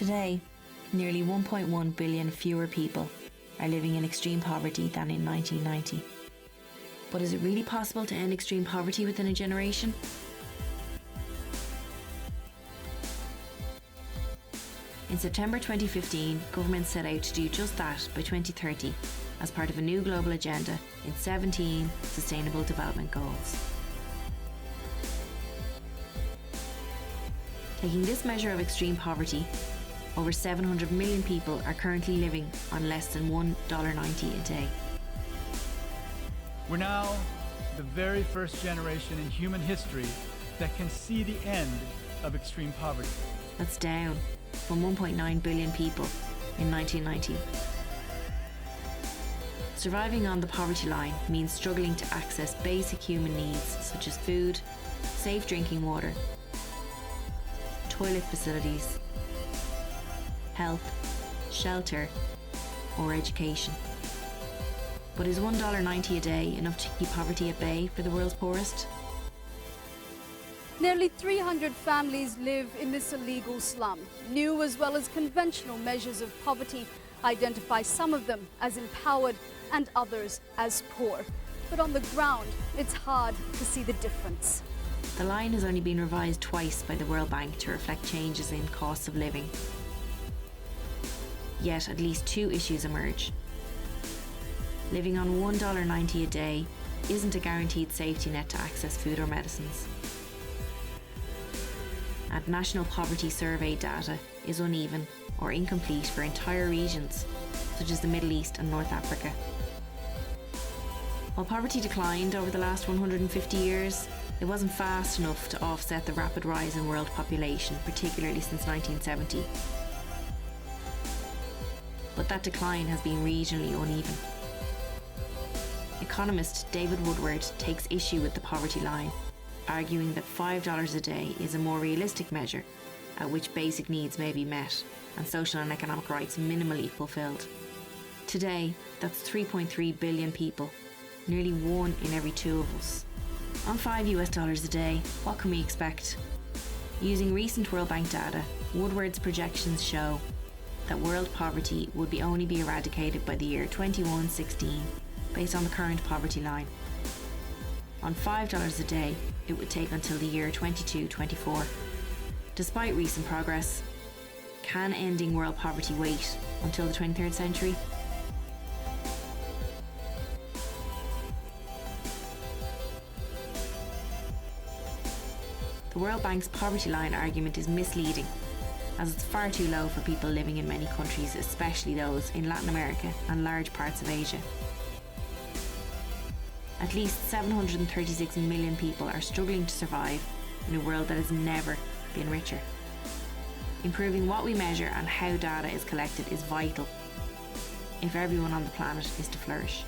Today, nearly 1.1 billion fewer people are living in extreme poverty than in 1990. But is it really possible to end extreme poverty within a generation? In September 2015, governments set out to do just that by 2030 as part of a new global agenda in 17 Sustainable Development Goals. Taking this measure of extreme poverty, over 700 million people are currently living on less than $1.90 a day. We're now the very first generation in human history that can see the end of extreme poverty. That's down from 1.9 billion people in 1990. Surviving on the poverty line means struggling to access basic human needs such as food, safe drinking water, toilet facilities, health, shelter, or education. But is $1.90 a day enough to keep poverty at bay for the world's poorest? Nearly 300 families live in this illegal slum. New as well as conventional measures of poverty identify some of them as empowered and others as poor. But on the ground, it's hard to see the difference. The line has only been revised twice by the World Bank to reflect changes in costs of living. Yet at least two issues emerge. Living on $1.90 a day isn't a guaranteed safety net to access food or medicines. And National Poverty Survey data is uneven or incomplete for entire regions, such as the Middle East and North Africa. While poverty declined over the last 150 years, it wasn't fast enough to offset the rapid rise in world population, particularly since 1970. But that decline has been regionally uneven. Economist David Woodward takes issue with the poverty line, arguing that $5 a day is a more realistic measure at which basic needs may be met and social and economic rights minimally fulfilled. Today, that's 3.3 billion people, nearly 1 in every 2 of us. On $5 a day, what can we expect? Using recent World Bank data, Woodward's projections show that world poverty would only be eradicated by the year 2116, based on the current poverty line. On $5 a day, it would take until the year 2224. Despite recent progress, can ending world poverty wait until the 23rd century? The World Bank's poverty line argument is misleading, as it's far too low for people living in many countries, especially those in Latin America and large parts of Asia. At least 736 million people are struggling to survive in a world that has never been richer. Improving what we measure and how data is collected is vital if everyone on the planet is to flourish.